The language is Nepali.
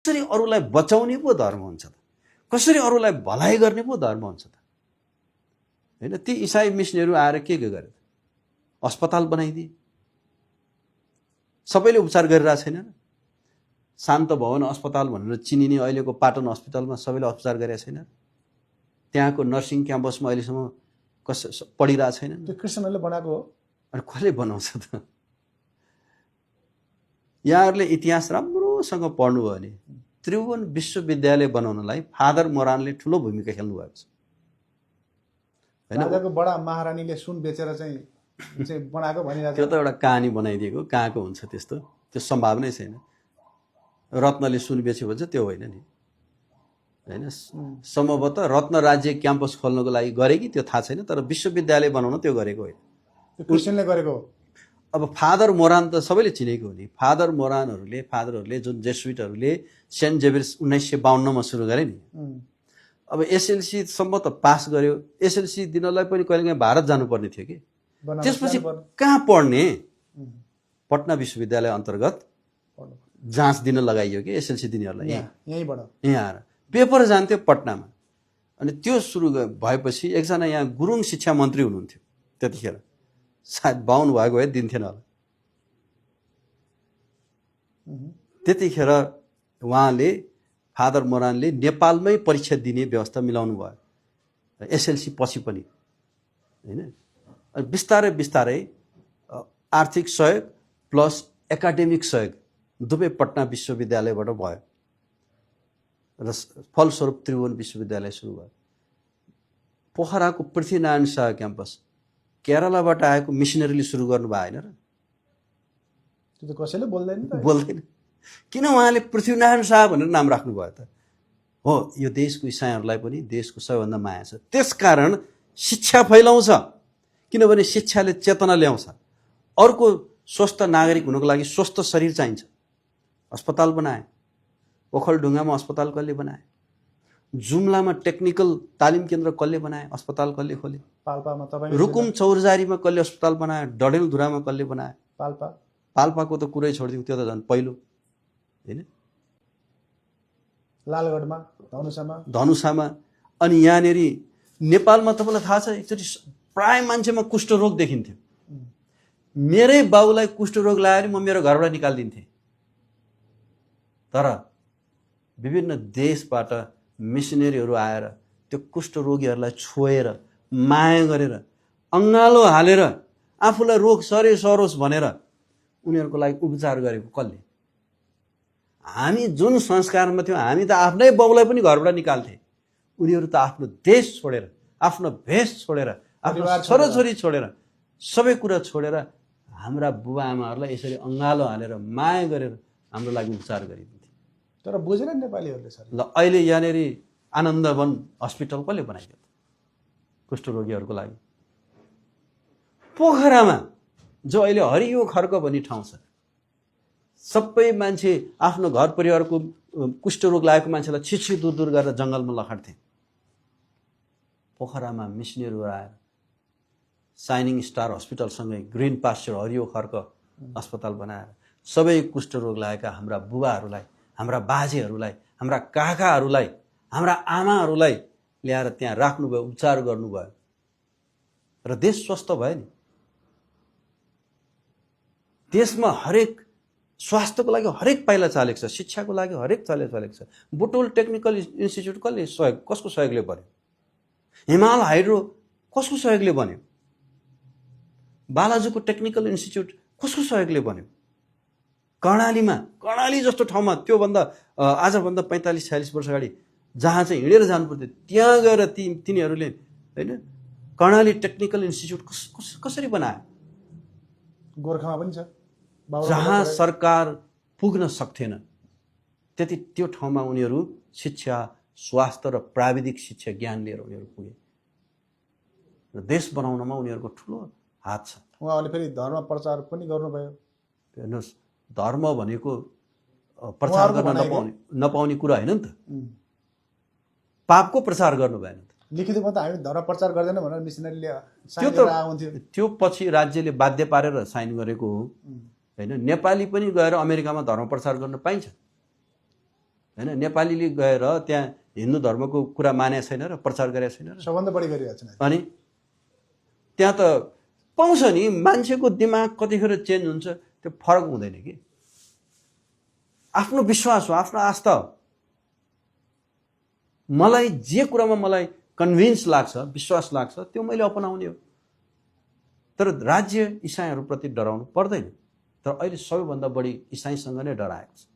कसरी अरूलाई बचाउने पो धर्म हुन्छ त? कसरी अरूलाई भलाइ गर्ने पो धर्म हुन्छ त? हैन, ती इसाई मिसनहरू आएर के गरे? अस्पताल बनाइदिए, सबैले उपचार गरिरहेको छैन र? शान्त भवन अस्पताल भनेर चिनिने अहिलेको पाटन हस्पिटलमा सबैले उपचार गरेका छैन? त्यहाँको नर्सिङ क्याम्पसमा अहिलेसम्म पढिरहेको छैन? त्यो क्रिस्चियनहरूले बनाएको हो। अनि कसले बनाउँछ त? यहाँहरूले इतिहास राम्रोसँग पढ्नुभयो भने त्रिभुवन विश्वविद्यालय बनाउनलाई फादर मोरानले ठुलो भूमिका खेल्नु भएको छ। राजाको बडा महारानीले सुन बेचेर चाहिँ बनाएको भनिरहेको। त्यो त एउटा कहानी बनाइदिएको, कहाँको हुन्छ त्यस्तो, त्यो सम्भावनै छैन। रत्नले सुन बेच्यो भन्छ त्यो होइन नि, होइन। सम्भवतः रत्न राज्य क्याम्पस खोल्नको लागि गरे कि त्यो थाहा छैन, तर विश्वविद्यालय बनाउन त्यो गरेको होइन, क्रिस्चियनले गरेको हो। अब फादर मोरान त सबैले चिनेको हो नि। फादरहरूले जुन जेसुइटहरूले सेन्ट जेभियर्स 1952 सुरु गरे नि। अब एसएलसी सम्म त पास गर्यो, एसएलसी दिनलाई पनि कहिलेकाहीँ भारत जानुपर्ने थियो कि। त्यसपछि कहाँ पढ्ने? पटना विश्वविद्यालय अन्तर्गत जाँच दिन लगाइयो कि एसएलसी दिनेहरूलाई यहाँ आएर पेपर जान्थ्यो पटनामा। अनि त्यो सुरु भएपछि एकजना यहाँ गुरुङ शिक्षा मन्त्री हुनुहुन्थ्यो त्यतिखेर, सायद 52 भएको भए दिन्थेन होला। त्यतिखेर उहाँले फादर मोरानले नेपालमै परीक्षा दिने व्यवस्था मिलाउनु भयो, एसएलसी पछि पनि, होइन। अनि बिस्तारै बिस्तारै आर्थिक सहयोग प्लस एकाडेमिक सहयोग दुवै पटना विश्वविद्यालयबाट भयो र फलस्वरूप त्रिभुवन विश्वविद्यालय सुरु भयो। पोखराको पृथ्वीनारायण शाह क्याम्पस केरलाबाट आएको मिसनरीले सुरु गर्नुभयो होइन र? त्यो त कसैले बोल्दैन। किन उहाँले पृथ्वीनारायण शाह भनेर नाम राख्नुभयो त? हो, यो देशको इसाईहरूलाई पनि देशको सबैभन्दा माया छ, त्यसकारण शिक्षा फैलाउँछ। किनभने शिक्षाले चेतना ल्याउँछ। अर्को स्वस्थ नागरिक हुनको लागि स्वस्थ शरीर चाहिन्छ। अस्पताल बनाए, ओखलढुङ्गामा अस्पताल कसले बनाए? जुम्लामा टेक्निकल तालिम केन्द्र कसले बनाए? अस्पताल कसले खोले? पाल्पामा तपाईँ रुकुम चौरजारीमा कसले अस्पताल बनाए? डडेलधुरामा कसले बनाए? पाल्पाको त कुरै छोडिदिउँ, त्यो त झन् पहिलो, होइन। लालगढमा, धनुषामा। अनि यहाँनिर नेपालमा तपाईँलाई थाहा छ, एकचोटि प्राय मान्छेमा कुष्ठरोग देखिन्थ्यो। मेरै बाउलाई कुष्ठरोग लाग्यो भने म मेरो घरबाट निकालिदिन्थेँ। तर विभिन्न देशबाट मिसनरीहरू आएर त्यो कुष्ठरोगीहरूलाई छोएर माया गरेर अङ्गालो हालेर आफूलाई रोग सरोस् भनेर उनीहरूको लागि उपचार गरेको कसले? हामी जुन संस्कारमा थियौँ, हामी त आफ्नै बाउलाई पनि घरबाट निकाल्थे। उनीहरू त आफ्नो देश छोडेर, आफ्नो भेष छोडेर, आफ्नो छोराछोरी छोडेर, सबै कुरा छोडेर हाम्रा बुबा आमाहरूलाई यसरी अङ्गालो हालेर माया गरेर हाम्रो लागि उपचार गरिदिन्थे। तर बुझेन नेपालीहरूले सर। ल अहिले यहाँनिर आनन्दवन हस्पिटल कसले बनाइदियो कुष्ठरोगीहरूको लागि? पोखरामा जो अहिले हरियो खर्क भन्ने ठाउँ छ, सबै मान्छे आफ्नो घर परिवारको कुष्ठरोग लागेको मान्छेलाई छिछि दूर दूर गरेर जङ्गलमा लखाड्थे। पोखरामा मिसनरीहरू आएर साइनिङ स्टार हस्पिटलसँगै ग्रिन पास्चर हरियो खर्क अस्पताल बनाएर सबै कुष्ठरोग लागेका हाम्रा बुबाहरूलाई, हाम्रा बाजेहरूलाई, हाम्रा काकाहरूलाई, हाम्रा आमाहरूलाई ल्याएर त्यहाँ राख्नुभयो, उपचार गर्नुभयो र देश स्वस्थ भयो नि। देशमा हरेक स्वास्थ्यको लागि हरेक पाइला चालेको छ, शिक्षाको लागि हरेक पाइला चालेको छ। बुटोल टेक्निकल इन्स्टिच्युट कसको सहयोगले बन्यो? हिमाल हाइड्रो कसको सहयोगले बन्यो? बालाजुको टेक्निकल इन्स्टिच्युट कसको सहयोगले बन्यो? कर्णाली जस्तो ठाउँमा त्योभन्दा आजभन्दा 45-46 वर्ष अगाडि जहाँ चाहिँ हिँडेर जानुपर्थ्यो, त्यहाँ गएर तिनीहरूले, होइन, कर्णाली टेक्निकल इन्स्टिच्युट कसरी बनायो? गोर्खामा पनि छ, जहाँ सरकार पुग्न सक्थेन त्यति त्यो ठाउँमा उनीहरू शिक्षा, स्वास्थ्य र प्राविधिक शिक्षा ज्ञान लिएर उनीहरू पुगे र देश बनाउनमा उनीहरूको ठुलो हात छ। उहाँले फेरि धर्म प्रचार पनि गर्नुभयो। हेर्नुहोस्, धर्म भनेको प्रचार गर्न नपाउने कुरा होइन नि त। पापको प्रचार गर्नु भएन त। लिखितमा त हामी धर्म प्रचार गर्दैन भनेर मिसनरीले साइन गरेर आउँथ्यो। त्यो पछि राज्यले बाध्य पारेर साइन गरेको हो, होइन। नेपाली पनि गएर अमेरिकामा धर्म प्रचार गर्न पाइन्छ, होइन नेपालीले गएर त्यहाँ हिन्दू धर्मको कुरा मानेको छैन र प्रचार गरेको छैन र सबभन्दा बढी गरिरहेको छ अनि त्यहाँ त पाउँछ नि मान्छेको दिमाग कतिखेर चेन्ज हुन्छ त्यो फरक हुँदैन कि आफ्नो विश्वास हो आफ्नो आस्था हो मलाई जे कुरामा मलाई कन्भिन्स लाग्छ विश्वास लाग्छ त्यो मैले अपनाउने हो तर राज्य इसाईहरूप्रति डराउनु पर्दैन तर अहिले सबैभन्दा बढी इसाईसँग नै डराएको छ